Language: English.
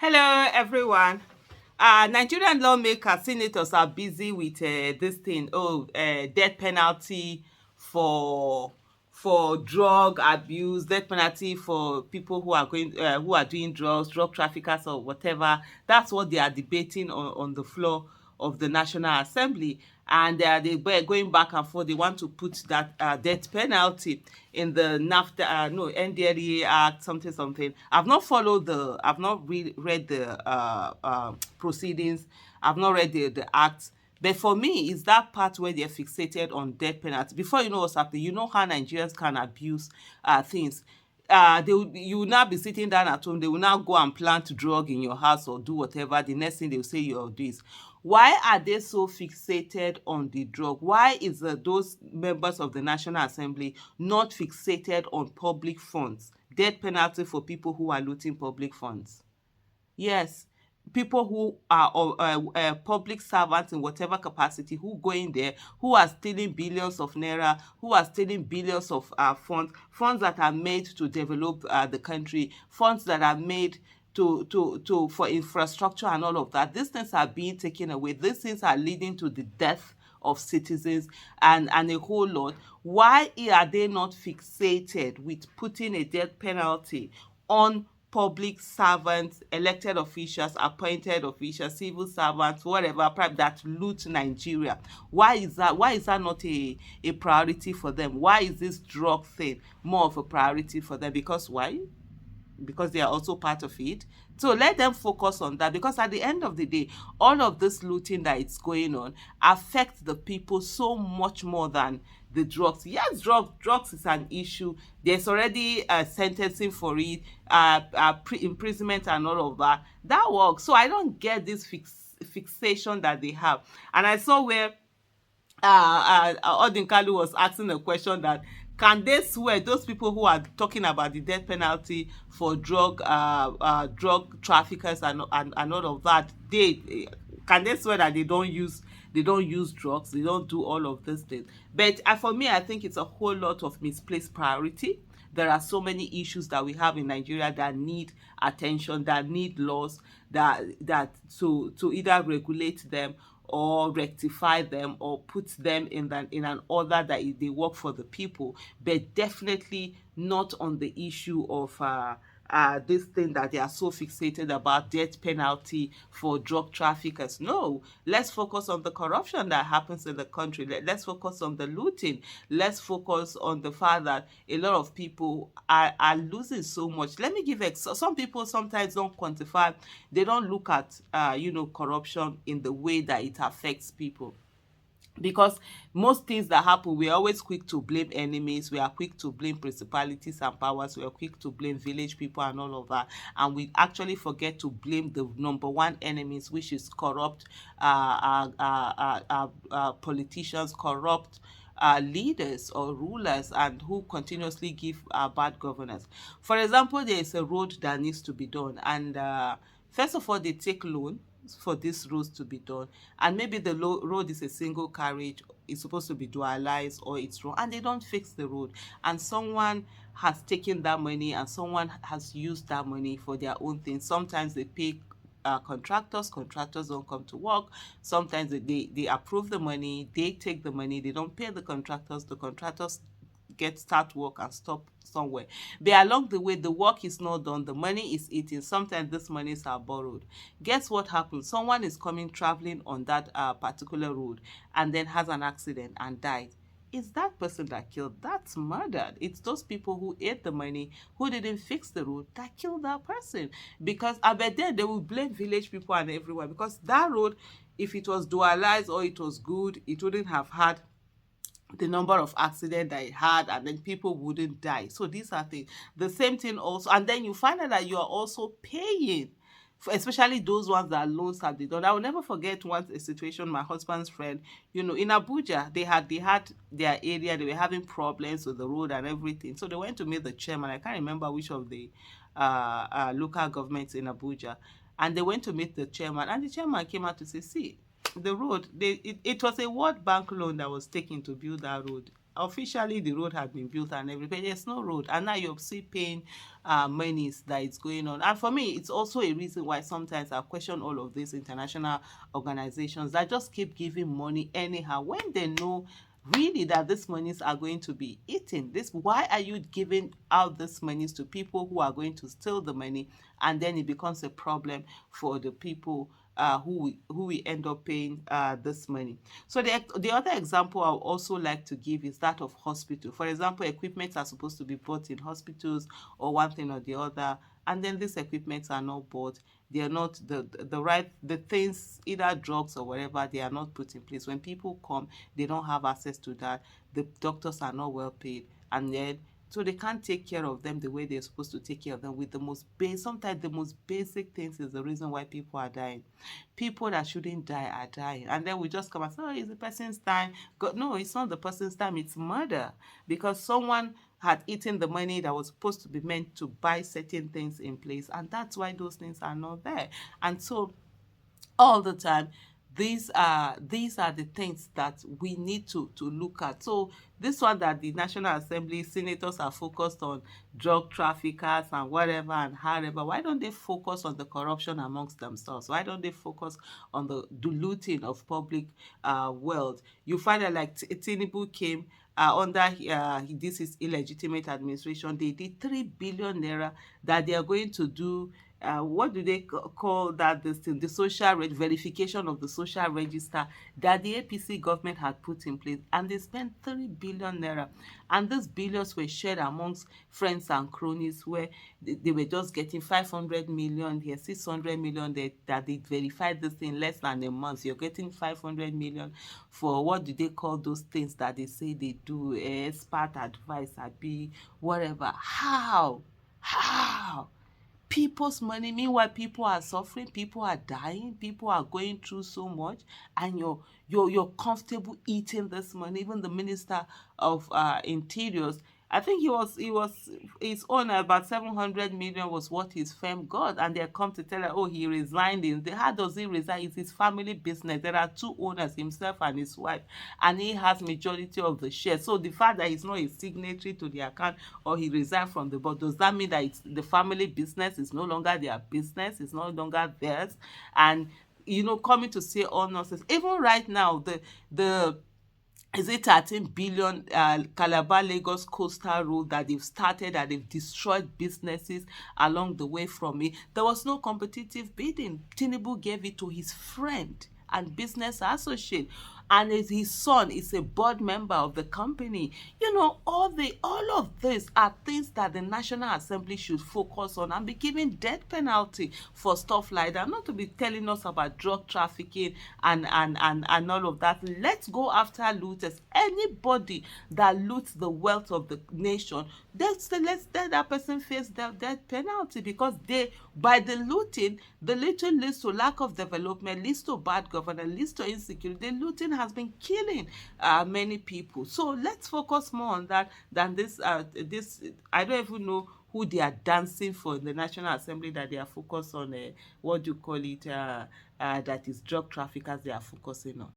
Hello, everyone. Nigerian lawmakers, senators are busy with this thing. Death penalty for drug abuse, death penalty for people who are doing drugs, drug traffickers or whatever. That's what they are debating on the floor of the National Assembly, and they were going back and forth. They want to put that death penalty in the NAFTA, no, NDLEA Act, something, something. I've not read the proceedings. I've not read the act. But for me, it's that part where they're fixated on death penalty. Before you know what's happening, you know how Nigerians can abuse things. You will now be sitting down at home. They will now go and plant drug in your house or do whatever. The next thing they will say you're this. Why are they so fixated on the drug? Why is those members of the National Assembly not fixated on public funds? Death penalty for people who are looting public funds. Yes, people who are public servants in whatever capacity, who go in there, who are stealing billions of naira, who are stealing billions of funds that are made to develop the country, funds that are made to for infrastructure and all of that. These things are being taken away. These things are leading to the death of citizens and a whole lot. Why are they not fixated with putting a death penalty on public servants, elected officials, appointed officials, civil servants, whatever, that loot Nigeria? Why is that? Why is that not a priority for them? Why is this drug thing more of a priority for them? Because why? Because they are also part of it. So let them focus on that, because at the end of the day, all of this looting that is going on affects the people so much more than the drugs. Yes, drugs is an issue. There's already sentencing for it, imprisonment and all of that. That works. So I don't get this fixation that they have. And I saw where Odinkalu was asking a question that, can they swear, those people who are talking about the death penalty for drug traffickers and all of that, they can they swear that they don't use drugs, they don't do all of these things? But for me, I think it's a whole lot of misplaced priority. There are so many issues that we have in Nigeria that need attention, that need laws, to either regulate them or rectify them or put them in an order that they work for the people, but definitely not on the issue of this thing that they are so fixated about, death penalty for drug traffickers. No, let's focus on the corruption that happens in the country. Let's focus on the looting. Let's focus on the fact that a lot of people are losing so much. Let me give some people sometimes don't quantify. They don't look at corruption in the way that it affects people, because most things that happen, we're always quick to blame enemies, we are quick to blame principalities and powers, we are quick to blame village people and all of that, and we actually forget to blame the number one enemies, which is corrupt politicians, corrupt leaders or rulers, and who continuously give bad governance. For example, there is a road that needs to be done, and first of all, they take loan for these roads to be done, and maybe the road is a single carriage, it's supposed to be dualized, or it's wrong, and they don't fix the road, and someone has taken that money and someone has used that money for their own things. Sometimes they pay contractors don't come to work. Sometimes they approve the money, they take the money, they don't pay the contractors start work and stop somewhere. But along the way, the work is not done, the money is eaten. Sometimes these monies are borrowed. Guess what happens? Someone is traveling on that particular road, and then has an accident and died. It's that person that killed, that's murdered. It's those people who ate the money, who didn't fix the road, that killed that person. Because I bet then they will blame village people and everyone, because that road, if it was dualized or it was good, it wouldn't have had the number of accidents that it had, and then people wouldn't die. So these are things. The same thing also, and then you find out that you are also paying, especially those ones that loans have been done. I will never forget once a situation, my husband's friend, in Abuja, they had their area, they were having problems with the road and everything. So they went to meet the chairman. I can't remember which of the local governments in Abuja. And they went to meet the chairman, and the chairman came out to say, see, the road, it was a World Bank loan that was taken to build that road. officially the road had been built and everything, there's no road, and now you're still paying monies that is going on. And for me, it's also a reason why sometimes I question all of these international organizations that just keep giving money anyhow when they know really that these monies are going to be eaten. This, why are you giving out these monies to people who are going to steal the money, and then it becomes a problem for the people who we end up paying this money. So the other example I would also like to give is that of hospital. For example, equipment are supposed to be bought in hospitals or one thing or the other, and then these equipments are not bought. They are not the right, the things, either drugs or whatever, they are not put in place. When people come, they don't have access to that. The doctors are not well paid, and then so they can't take care of them the way they're supposed to take care of them with the most base. Sometimes the most basic things is the reason why people are dying. People that shouldn't die are dying, and then we just come and say, oh, it's the person's time. God, no, it's not the person's time, it's murder, because someone had eaten the money that was supposed to be meant to buy certain things in place, and that's why those things are not there. And so all the time, these are the things that we need to look at. So this one, that the National Assembly senators are focused on drug traffickers and whatever and however, why don't they focus on the corruption amongst themselves? Why don't they focus on the diluting of public wealth? You find that like Tinubu came under this is illegitimate administration, they did 3 billion naira that they are going to do. What do they call that, this thing, the social verification of the social register that the APC government had put in place, and they spent 3 billion naira, and these billions were shared amongst friends and cronies, where they were just getting 500 million here, 600 million there, that they verified this in less than a month. You're getting 500 million for, what do they call those things that they say they do, expert advice, be whatever. How people's money? Meanwhile, people are suffering, people are dying, people are going through so much, and you're comfortable eating this money. Even the minister of interiors, I think he was his own about 700 million was what his firm got, and they come to tell her, oh, he resigned. How does he resign? It's his family business. There are two owners, himself and his wife, and he has majority of the shares. So the fact that he's not a signatory to the account, or he resigned from the board, does that mean that it's the family business is no longer their business? It's no longer theirs? And coming to say all nonsense. Even right now, the is it 13 billion Calabar Lagos coastal road that they've started, that they've destroyed businesses along the way from it. There was no competitive bidding. Tinubu gave it to his friend and business associate, and his son is a board member of the company. All of this are things that the National Assembly should focus on and be giving death penalty for stuff like that, not to be telling us about drug trafficking and all of that. Let's go after looters. Anybody that loots the wealth of the nation, let's let that person face the death penalty, because by the looting, the looting leads to lack of development, leads to bad governance, leads to insecurity. The looting has been killing many people. So let's focus more on that than this. I don't even know who they are dancing for in the National Assembly, that they are focused on, what do you call it, that is drug traffickers they are focusing on.